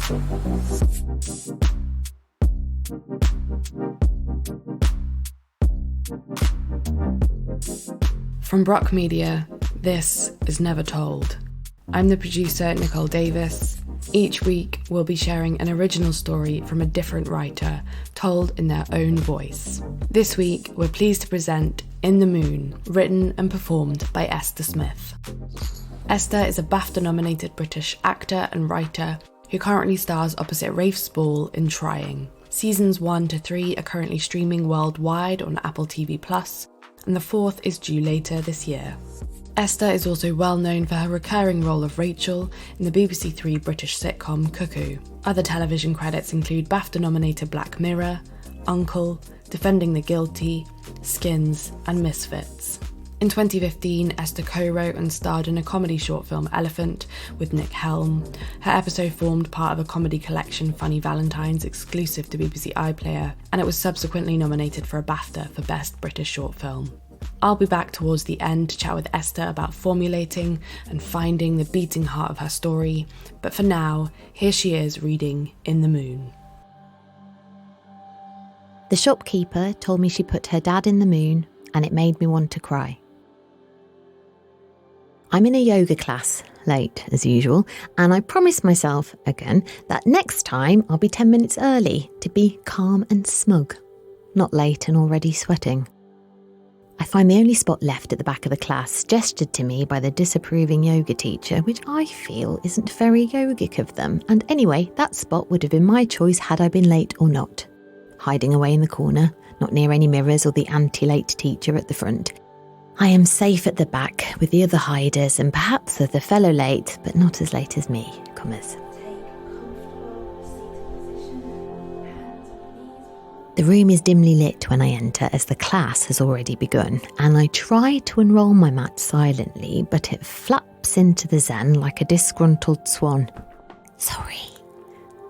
From Brock Media, this is Never Told. I'm the producer, Nicole Davis. Each week, we'll be sharing an original story from a different writer, told in their own voice. This week, we're pleased to present In the Moon, written and performed by Esther Smith. Esther is a BAFTA-nominated British actor and writer who currently stars opposite Rafe Spall in Trying. Seasons 1 to 3 are currently streaming worldwide on Apple TV+, and the 4th is due later this year. Esther is also well known for her recurring role of Rachel in the BBC Three British sitcom Cuckoo. Other television credits include BAFTA-nominated Black Mirror, Uncle, Defending the Guilty, Skins, and Misfits. In 2015, Esther co-wrote and starred in a comedy short film Elephant with Nick Helm. Her episode formed part of a comedy collection Funny Valentines exclusive to BBC iPlayer, and it was subsequently nominated for a BAFTA for Best British Short Film. I'll be back towards the end to chat with Esther about formulating and finding the beating heart of her story, but for now, here she is reading In the Moon. The shopkeeper told me she put her dad in the moon, and it made me want to cry. I'm in a yoga class, late as usual, and I promised myself, again, that next time I'll be 10 minutes early to be calm and smug, not late and already sweating. I find the only spot left at the back of the class, gestured to me by the disapproving yoga teacher, which I feel isn't very yogic of them, and anyway, that spot would have been my choice had I been late or not. Hiding away in the corner, not near any mirrors or the anti-late teacher at the front. I am safe at the back with the other hiders and perhaps other fellow late, but not as late as me, comers. The room is dimly lit when I enter as the class has already begun, and I try to unroll my mat silently, but it flaps into the zen like a disgruntled swan. Sorry,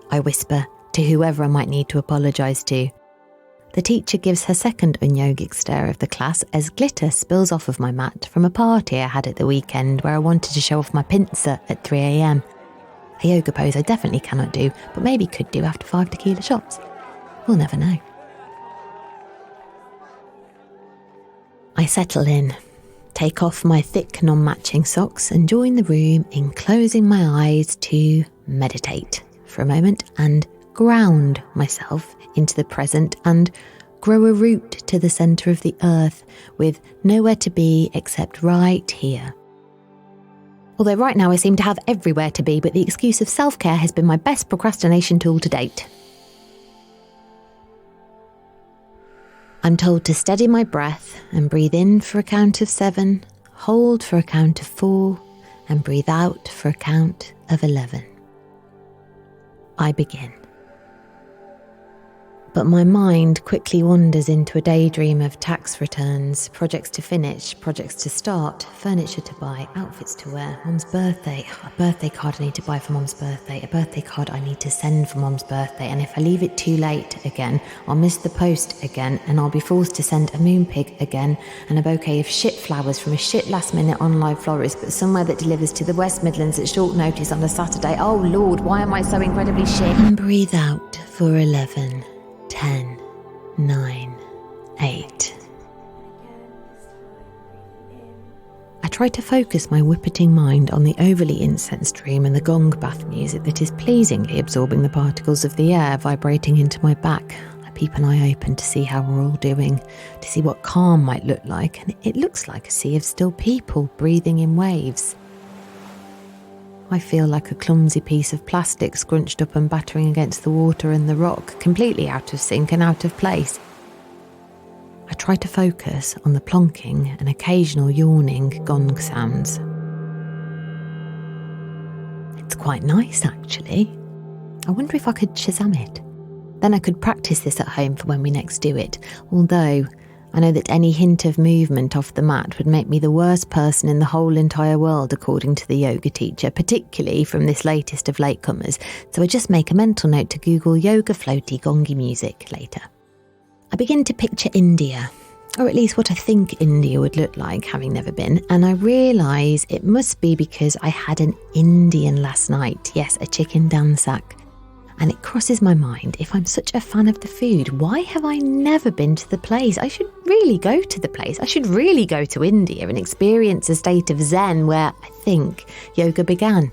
I whisper to whoever I might need to apologise to. The teacher gives her second unyogic stare of the class as glitter spills off of my mat from a party I had at the weekend where I wanted to show off my pincer at 3 a.m. A yoga pose I definitely cannot do, but maybe could do after 5 tequila shots. We'll never know. I settle in, take off my thick non-matching socks and join the room in closing my eyes to meditate for a moment and ground myself into the present and grow a root to the centre of the earth with nowhere to be except right here. Although right now I seem to have everywhere to be, but the excuse of self-care has been my best procrastination tool to date. I'm told to steady my breath and breathe in for a count of 7, hold for a count of 4, and breathe out for a count of 11. I begin. But my mind quickly wanders into a daydream of tax returns, projects to finish, projects to start, furniture to buy, outfits to wear, Mum's birthday, a birthday card I need to buy for Mum's birthday, a birthday card I need to send for Mum's birthday, and if I leave it too late again, I'll miss the post again, and I'll be forced to send a moon pig again, and a bouquet of shit flowers from a shit last-minute online florist, but somewhere that delivers to the West Midlands at short notice on a Saturday. Oh Lord, why am I so incredibly shit? And breathe out for 11. 10, 9, 8. I try to focus my whipping mind on the overly incensed room and the gong bath music that is pleasingly absorbing the particles of the air vibrating into my back. I peep an eye open to see how we're all doing, to see what calm might look like, and it looks like a sea of still people breathing in waves. I feel like a clumsy piece of plastic scrunched up and battering against the water and the rock, completely out of sync and out of place. I try to focus on the plonking and occasional yawning gong sounds. It's quite nice, actually. I wonder if I could Shazam it. Then I could practice this at home for when we next do it, although I know that any hint of movement off the mat would make me the worst person in the whole entire world, according to the yoga teacher, particularly from this latest of latecomers, so I just make a mental note to Google yoga floaty gongy music later. I begin to picture India, or at least what I think India would look like, having never been, and I realise it must be because I had an Indian last night, yes, a chicken dansak. And it crosses my mind, if I'm such a fan of the food, why have I never been to the place? I should really go to the place. I should really go to India and experience a state of Zen where I think yoga began.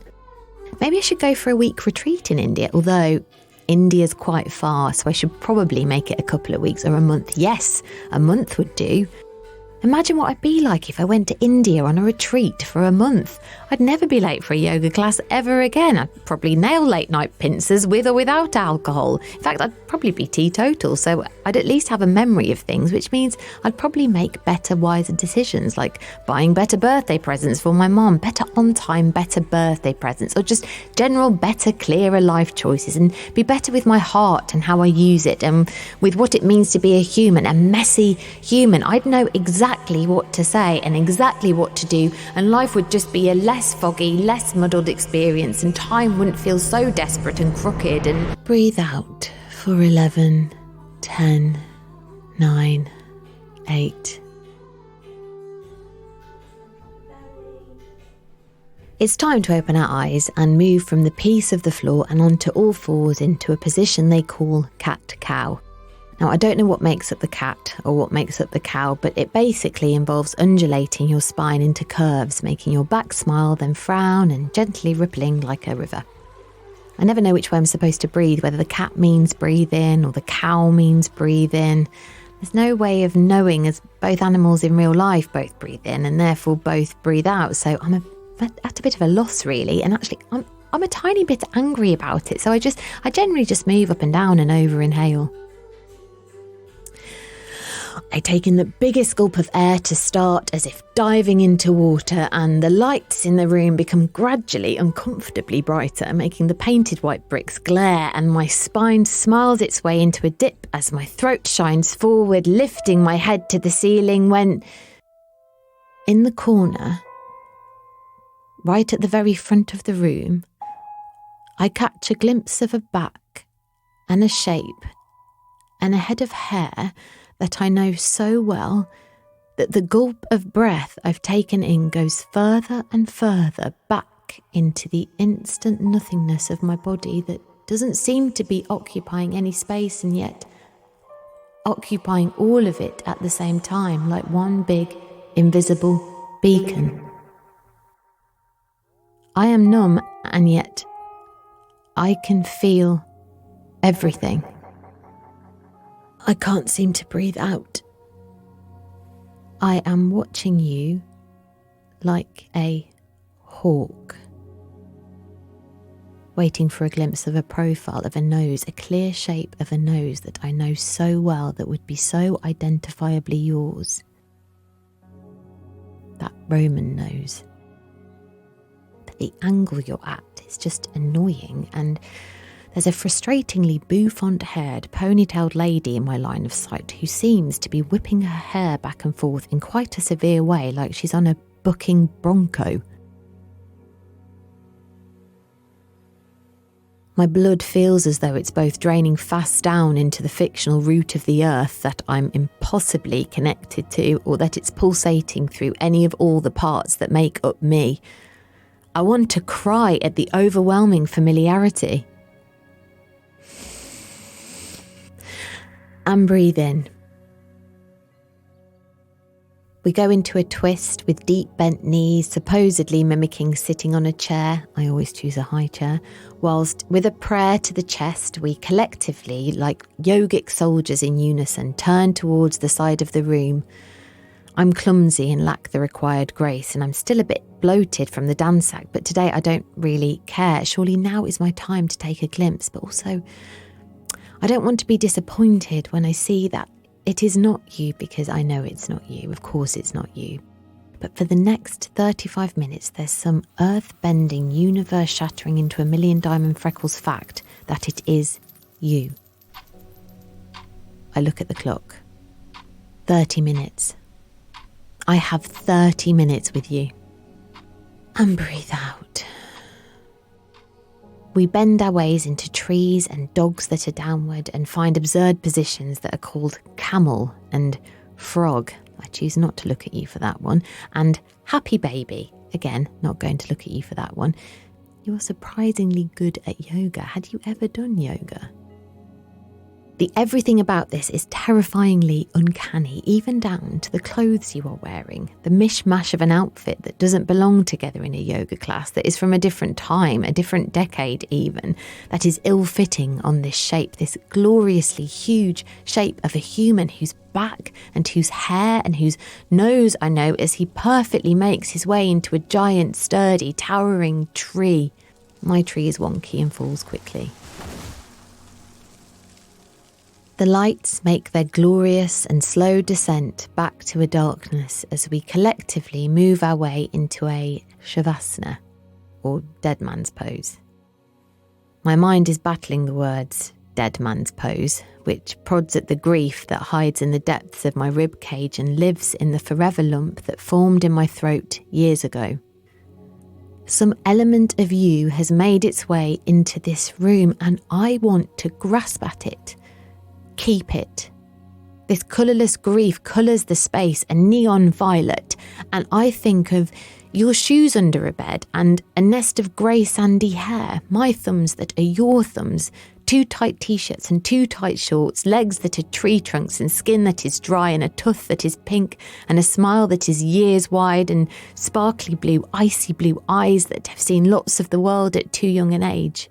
Maybe I should go for a week retreat in India, although India's quite far, so I should probably make it a couple of weeks or a month. Yes, a month would do. Imagine what I'd be like if I went to India on a retreat for a month. I'd never be late for a yoga class ever again. I'd probably nail late night pincers with or without alcohol. In fact, I'd probably be teetotal, so I'd at least have a memory of things, which means I'd probably make better, wiser decisions, like buying better birthday presents for my mom, better on-time, better birthday presents, or just general better, clearer life choices, and be better with my heart and how I use it, and with what it means to be a human, a messy human. I'd know exactly what to say and exactly what to do, and life would just be a less foggy, less muddled experience, and time wouldn't feel so desperate and crooked. And breathe out for 11, 10, 9, 8. It's time to open our eyes and move from the piece of the floor and onto all fours into a position they call cat-cow. Now, I don't know what makes up the cat or what makes up the cow, but it basically involves undulating your spine into curves, making your back smile, then frown, and gently rippling like a river. I never know which way I'm supposed to breathe, whether the cat means breathe in or the cow means breathe in. There's no way of knowing, as both animals in real life both breathe in and therefore both breathe out. So I'm at a bit of a loss, really, and actually I'm a tiny bit angry about it. So I generally just move up and down and over inhale. I take in the biggest gulp of air to start, as if diving into water, and the lights in the room become gradually uncomfortably brighter, making the painted white bricks glare, and my spine smiles its way into a dip as my throat shines forward, lifting my head to the ceiling, when, in the corner, right at the very front of the room, I catch a glimpse of a back and a shape and a head of hair that I know so well that the gulp of breath I've taken in goes further and further back into the instant nothingness of my body that doesn't seem to be occupying any space, and yet occupying all of it at the same time, like one big invisible beacon. I am numb, and yet I can feel everything. I can't seem to breathe out. I am watching you like a hawk, waiting for a glimpse of a profile of a nose, a clear shape of a nose that I know so well that would be so identifiably yours. That Roman nose. But the angle you're at is just annoying, and there's a frustratingly bouffant-haired, ponytailed lady in my line of sight who seems to be whipping her hair back and forth in quite a severe way, like she's on a bucking bronco. My blood feels as though it's both draining fast down into the fictional root of the earth that I'm impossibly connected to, or that it's pulsating through any of all the parts that make up me. I want to cry at the overwhelming familiarity. And breathe in. We go into a twist with deep bent knees, supposedly mimicking sitting on a chair. I always choose a high chair. Whilst with a prayer to the chest, we collectively, like yogic soldiers in unison, turn towards the side of the room. I'm clumsy and lack the required grace, and I'm still a bit bloated from the dance act, but today I don't really care. Surely now is my time to take a glimpse, but also I don't want to be disappointed when I see that it is not you, because I know it's not you. Of course it's not you. But for the next 35 minutes, there's some earth-bending, universe-shattering into a million diamond freckles fact that it is you. I look at the clock. 30 minutes. I have 30 minutes with you. And breathe out. We bend our ways into trees and dogs that are downward, and find absurd positions that are called camel and frog. I choose not to look at you for that one. And happy baby. Again, not going to look at you for that one. You're surprisingly good at yoga. Had you ever done yoga? The everything about this is terrifyingly uncanny, even down to the clothes you are wearing. The mishmash of an outfit that doesn't belong together in a yoga class, that is from a different time, a different decade even, that is ill-fitting on this shape, this gloriously huge shape of a human whose back and whose hair and whose nose I know as he perfectly makes his way into a giant, sturdy, towering tree. My tree is wonky and falls quickly. The lights make their glorious and slow descent back to a darkness as we collectively move our way into a shavasana, or dead man's pose. My mind is battling the words dead man's pose, which prods at the grief that hides in the depths of my rib cage and lives in the forever lump that formed in my throat years ago. Some element of you has made its way into this room and I want to grasp at it. Keep it. This colourless grief colours the space a neon violet, and I think of your shoes under a bed and a nest of grey sandy hair, my thumbs that are your thumbs, too tight t-shirts and too tight shorts, legs that are tree trunks and skin that is dry and a tooth that is pink and a smile that is years wide and sparkly blue, icy blue eyes that have seen lots of the world at too young an age.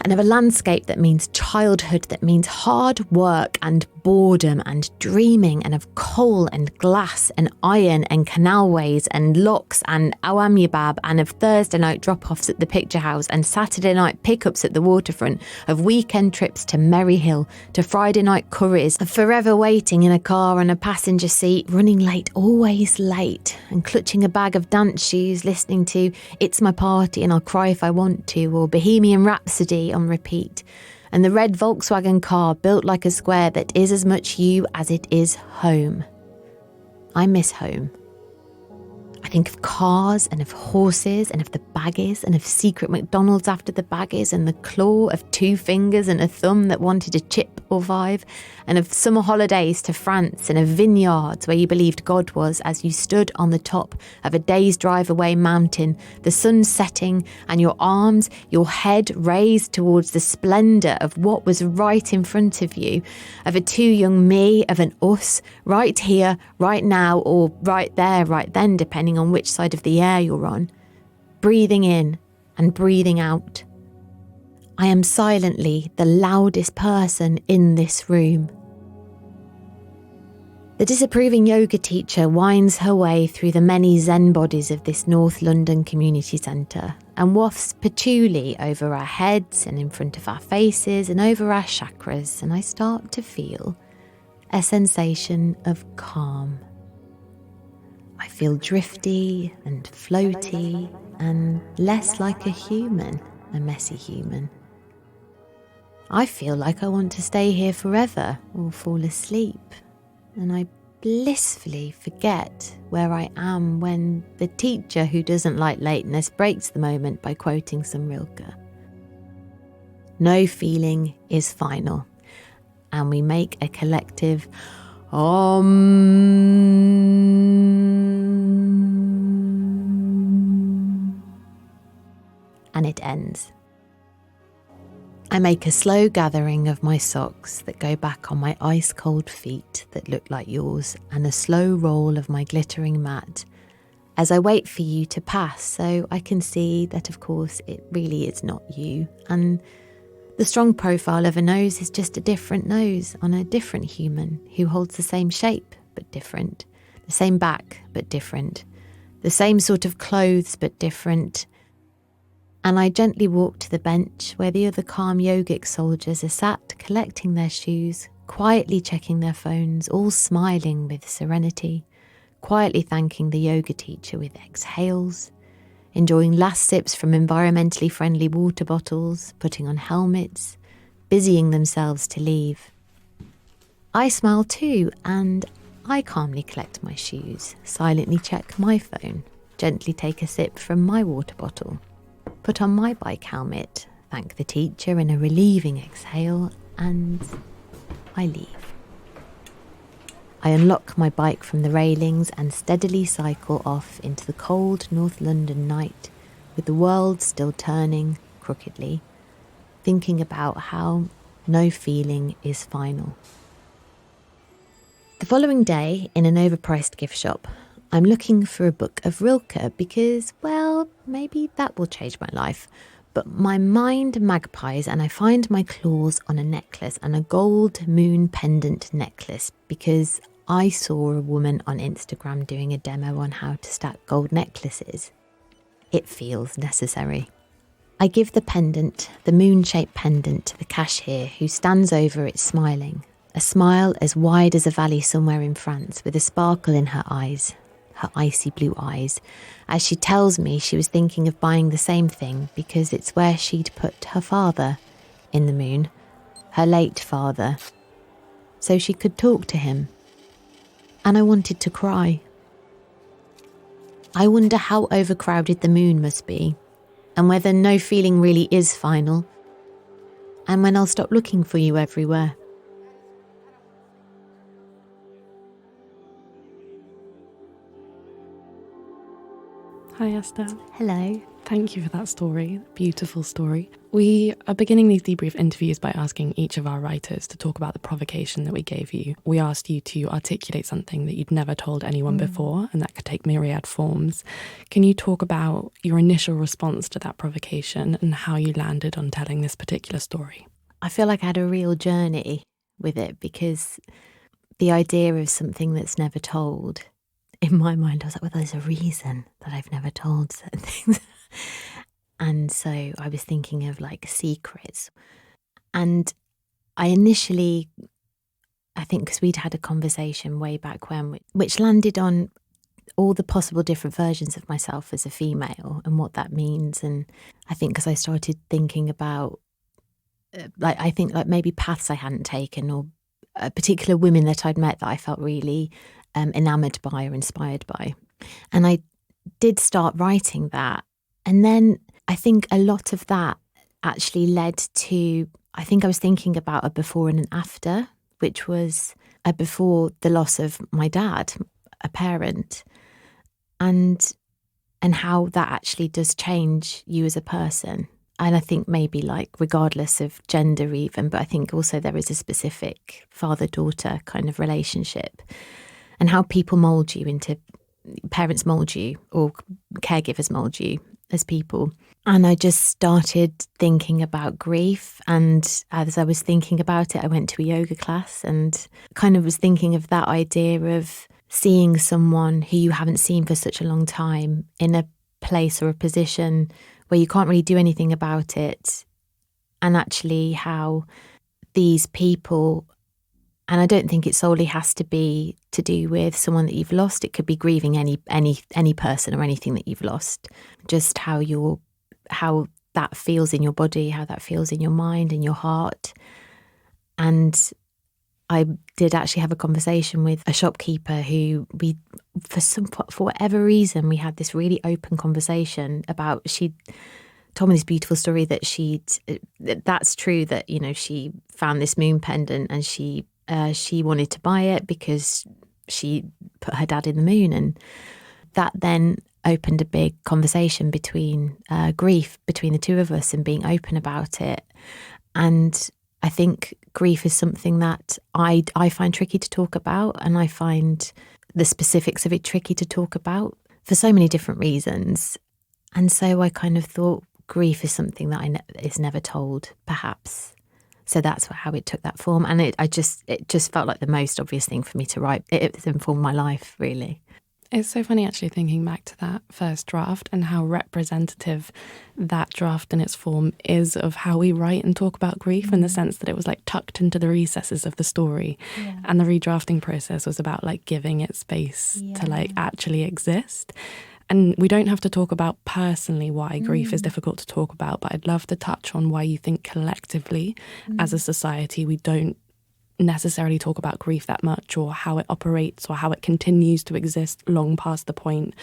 And of a landscape that means childhood, that means hard work and boredom and dreaming, and of coal and glass and iron and canalways and locks and awamyabab, and of Thursday night drop-offs at the picture house and Saturday night pickups at the waterfront, of weekend trips to Merry Hill, to Friday night curries, of forever waiting in a car on a passenger seat, running late, always late, and clutching a bag of dance shoes, listening to It's My Party and I'll Cry If I Want To, or Bohemian Rhapsody on repeat, and the red Volkswagen car built like a square that is as much you as it is home. I miss home. I think of cars and of horses and of the baggies and of secret McDonald's after the baggies and the claw of 2 fingers and a thumb that wanted a chip or 5, and of summer holidays to France and of vineyards where you believed God was as you stood on the top of a day's drive away mountain, the sun setting and your arms, your head raised towards the splendour of what was right in front of you, of a too young me, of an us, right here, right now, or right there, right then, depending on which side of the air you're on, breathing in and breathing out. I am silently the loudest person in this room. The disapproving yoga teacher winds her way through the many Zen bodies of this North London community centre and wafts patchouli over our heads and in front of our faces and over our chakras, and I start to feel a sensation of calm. I feel drifty and floaty and less like a human, a messy human. I feel like I want to stay here forever or fall asleep, and I blissfully forget where I am when the teacher who doesn't like lateness breaks the moment by quoting some Rilke. No feeling is final, and we make a collective Om. And it ends. I make a slow gathering of my socks that go back on my ice-cold feet that look like yours, and a slow roll of my glittering mat as I wait for you to pass so I can see that, of course, it really is not you. And the strong profile of a nose is just a different nose on a different human who holds the same shape but different, the same back but different, the same sort of clothes but different. And I gently walk to the bench where the other calm yogic soldiers are sat collecting their shoes, quietly checking their phones, all smiling with serenity, quietly thanking the yoga teacher with exhales, enjoying last sips from environmentally friendly water bottles, putting on helmets, busying themselves to leave. I smile too, and I calmly collect my shoes, silently check my phone, gently take a sip from my water bottle, put on my bike helmet, thank the teacher in a relieving exhale, and I leave. I unlock my bike from the railings and steadily cycle off into the cold North London night with the world still turning crookedly, thinking about how no feeling is final. The following day, in an overpriced gift shop, I'm looking for a book of Rilke because, well, maybe that will change my life. But my mind magpies and I find my claws on a necklace, and a gold moon pendant necklace, because I saw a woman on Instagram doing a demo on how to stack gold necklaces. It feels necessary. I give the pendant, the moon-shaped pendant, to the cashier, who stands over it smiling. A smile as wide as a valley somewhere in France, with a sparkle in her eyes, her icy blue eyes, as she tells me she was thinking of buying the same thing because it's where she'd put her father in the moon, her late father, so she could talk to him. And I wanted to cry. I wonder how overcrowded the moon must be, and whether no feeling really is final, and when I'll stop looking for you everywhere. Hi Esther. Hello. Thank you for that story. Beautiful story. We are beginning these debrief interviews by asking each of our writers to talk about the provocation that we gave you. We asked you to articulate something that you'd never told anyone before, and that could take myriad forms. Can you talk about your initial response to that provocation and how you landed on telling this particular story? I feel like I had a real journey with it, because the idea of something that's never told, in my mind, I was like, well, there's a reason that I've never told certain things. And so I was thinking of like secrets. And I initially, I think because we'd had a conversation way back when, which landed on all the possible different versions of myself as a female and what that means. And I think because I started thinking about, I think maybe paths I hadn't taken, or particular women that I'd met that I felt really enamoured by or inspired by. And I did start writing that. And then I think a lot of that actually led to, I think I was thinking about a before and an after, which was a before the loss of my dad, a parent, and how that actually does change you as a person. And I think maybe like regardless of gender even, but I think also there is a specific father-daughter kind of relationship, and how people mould you into, parents mould you or caregivers mould you as people. And I just started thinking about grief. And as I was thinking about it, I went to a yoga class and kind of was thinking of that idea of seeing someone who you haven't seen for such a long time in a place or a position where you can't really do anything about it. And actually how these people, and I don't think it solely has to be to do with someone that you've lost. It could be grieving any person or anything that you've lost. Just how that feels in your body, how that feels in your mind and your heart. And I did actually have a conversation with a shopkeeper who for whatever reason, we had this really open conversation about, she told me this beautiful story that that's true that, you know, she found this moon pendant and she wanted to buy it because she put her dad in the moon. And that then opened a big conversation between grief between the two of us and being open about it. And I think grief is something that I find tricky to talk about, and I find the specifics of it tricky to talk about for so many different reasons. And so I kind of thought grief is something that is never told, perhaps. So that's how it took that form. And it just felt like the most obvious thing for me to write. It informed my life, really. It's so funny actually thinking back to that first draft and how representative that draft in its form is of how we write and talk about grief, in the sense that it was like tucked into the recesses of the story. Yeah. And the redrafting process was about like giving it space to like actually exist. And we don't have to talk about personally why grief is difficult to talk about, but I'd love to touch on why you think collectively as a society we don't necessarily talk about grief that much, or how it operates, or how it continues to exist long past the point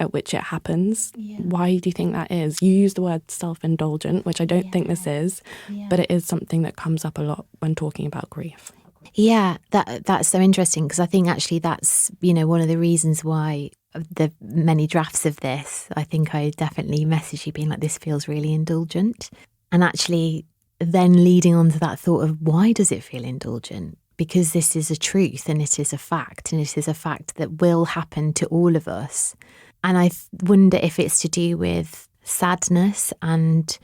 at which it happens. Yeah. Why do you think that is? You use the word self-indulgent, which I don't think this is, but it is something that comes up a lot when talking about grief. Yeah, that's so interesting, because I think actually that's, you know, one of the reasons why the many drafts of this, I think I definitely messaged you being like, this feels really indulgent. And actually then leading on to that thought of why does it feel indulgent? Because this is a truth and it is a fact, and it is a fact that will happen to all of us. And I wonder if it's to do with sadness and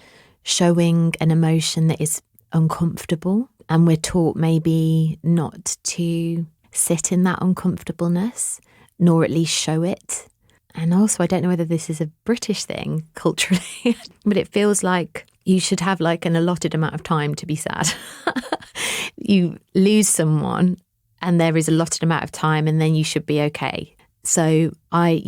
showing an emotion that is uncomfortable. And we're taught maybe not to sit in that uncomfortableness, nor at least show it. And also, I don't know whether this is a British thing culturally, but it feels like you should have like an allotted amount of time to be sad. You lose someone and there is a allotted amount of time and then you should be okay. So I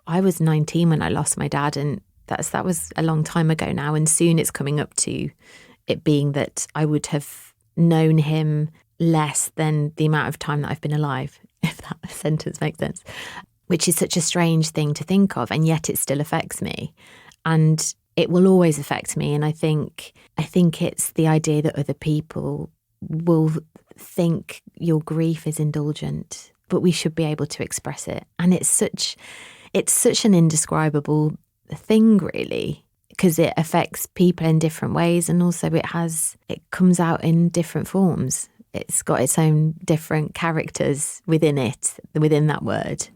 was 19 when I lost my dad, and that was a long time ago now. And soon it's coming up to it being that I would have known him less than the amount of time that I've been alive, if that sentence makes sense, which is such a strange thing to think of. And yet it still affects me. And it will always affect me. And I think it's the idea that other people will think your grief is indulgent, but we should be able to express it. And it's such an indescribable thing, really, because it affects people in different ways, and also it comes out in different forms. It's got its own different characters within that word.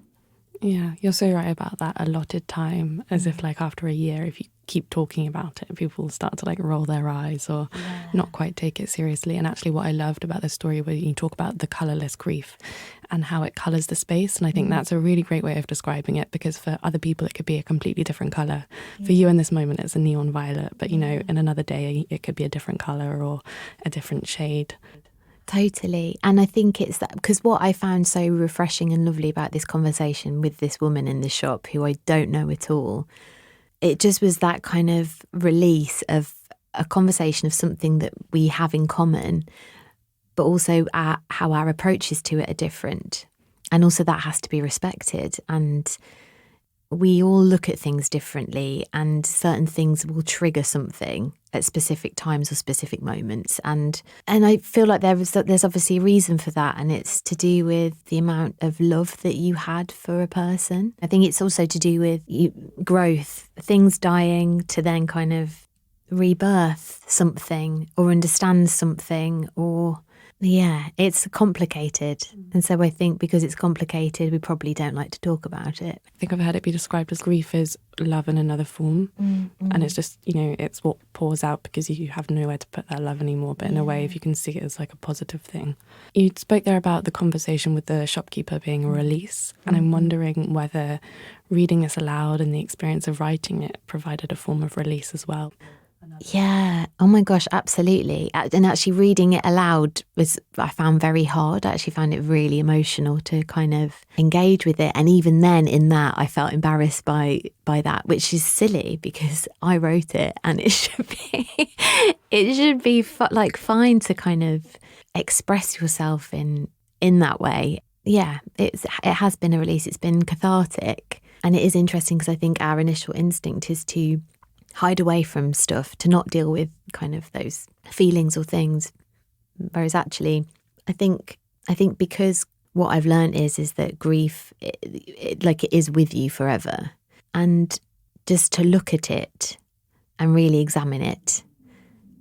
Yeah, you're so right about that allotted time, as if like after a year, if you keep talking about it, people start to like roll their eyes or not quite take it seriously. And actually what I loved about this story was you talk about the colourless grief and how it colours the space. And I think that's a really great way of describing it, because for other people, it could be a completely different colour. For you in this moment, it's a neon violet, but in another day, it could be a different colour or a different shade. Totally. And I think it's that, because what I found so refreshing and lovely about this conversation with this woman in the shop who I don't know at all, it just was that kind of release of a conversation of something that we have in common, but also how our approaches to it are different. And also that has to be respected. And we all look at things differently, and certain things will trigger something at specific times or specific moments. And I feel like there's obviously a reason for that, and it's to do with the amount of love that you had for a person. I think it's also to do with growth, things dying to then kind of rebirth something or understand something, or it's complicated. And so I think because it's complicated, we probably don't like to talk about it. I think I've heard it be described as grief is love in another form. And it's just, it's what pours out because you have nowhere to put that love anymore. But in a way, if you can see it as like a positive thing. You spoke there about the conversation with the shopkeeper being a release. And I'm wondering whether reading this aloud and the experience of writing it provided a form of release as well. Yeah. Oh my gosh, absolutely. And actually reading it aloud I found very hard. I actually found it really emotional to kind of engage with it. And even then in that, I felt embarrassed by that, which is silly because I wrote it, and it should be fine to kind of express yourself in that way. Yeah, it has been a release. It's been cathartic. And it is interesting because I think our initial instinct is to hide away from stuff, to not deal with kind of those feelings or things. Whereas actually, I think because what I've learned is that grief, it is with you forever. And just to look at it and really examine it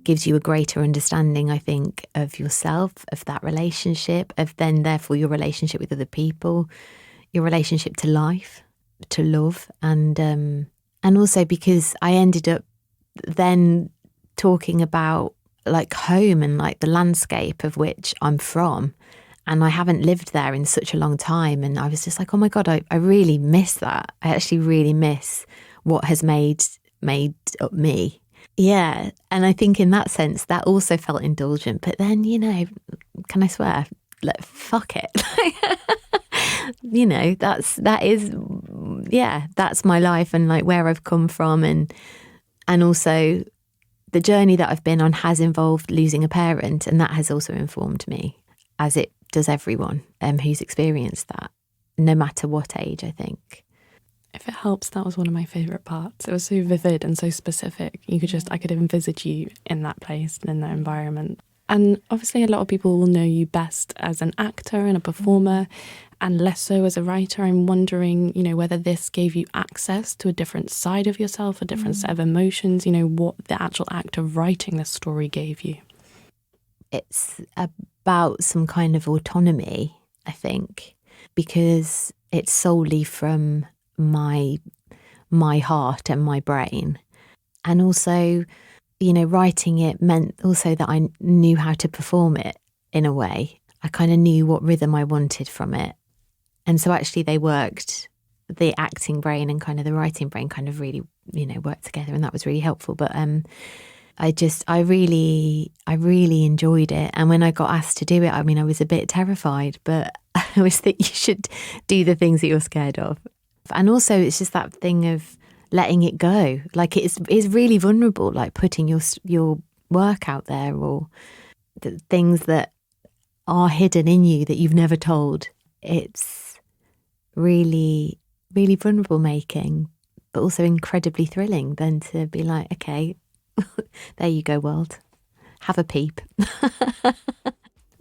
gives you a greater understanding, I think, of yourself, of that relationship, of then therefore your relationship with other people, your relationship to life, to love, and also because I ended up then talking about like home and like the landscape of which I'm from. And I haven't lived there in such a long time. And I was just like, oh my God, I really miss that. I actually really miss what has made up me. Yeah. And I think in that sense, that also felt indulgent. But then, can I swear? Like, fuck it. That's my life and like where I've come from, and also the journey that I've been on has involved losing a parent, and that has also informed me, as it does everyone who's experienced that, no matter what age, I think. If it helps, that was one of my favourite parts. It was so vivid and so specific. I could envisage you in that place and in that environment. And obviously a lot of people will know you best as an actor and a performer. and less so as a writer. I'm wondering, whether this gave you access to a different side of yourself, a different set of emotions, what the actual act of writing this story gave you. It's about some kind of autonomy, I think, because it's solely from my heart and my brain. And also, writing it meant also that I knew how to perform it in a way. I kind of knew what rhythm I wanted from it. And so actually they worked, the acting brain and kind of the writing brain kind of really, worked together, and that was really helpful. But I really enjoyed it. And when I got asked to do it, I was a bit terrified, but I always think you should do the things that you're scared of. And also it's just that thing of letting it go. Like it's really vulnerable, like putting your work out there, or the things that are hidden in you that you've never told. It's really, really vulnerable making, but also incredibly thrilling then to be like, okay, there you go, world. Have a peep.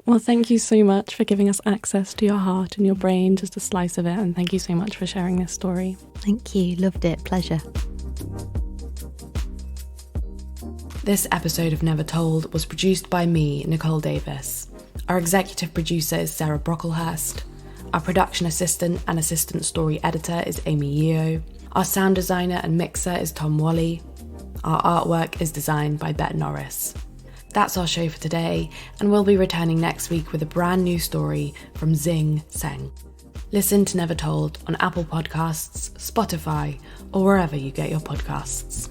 Well, thank you so much for giving us access to your heart and your brain, just a slice of it. And thank you so much for sharing this story. Thank you. Loved it. Pleasure. This episode of Never Told was produced by me, Nicole Davis. Our executive producer is Sarah Brocklehurst. Our production assistant and assistant story editor is Amy Yeo. Our sound designer and mixer is Tom Whalley. Our artwork is designed by Bett, Norris. That's our show for today, and we'll be returning next week with a brand new story from Zing Seng. Listen to Never Told on Apple Podcasts, Spotify, or wherever you get your podcasts.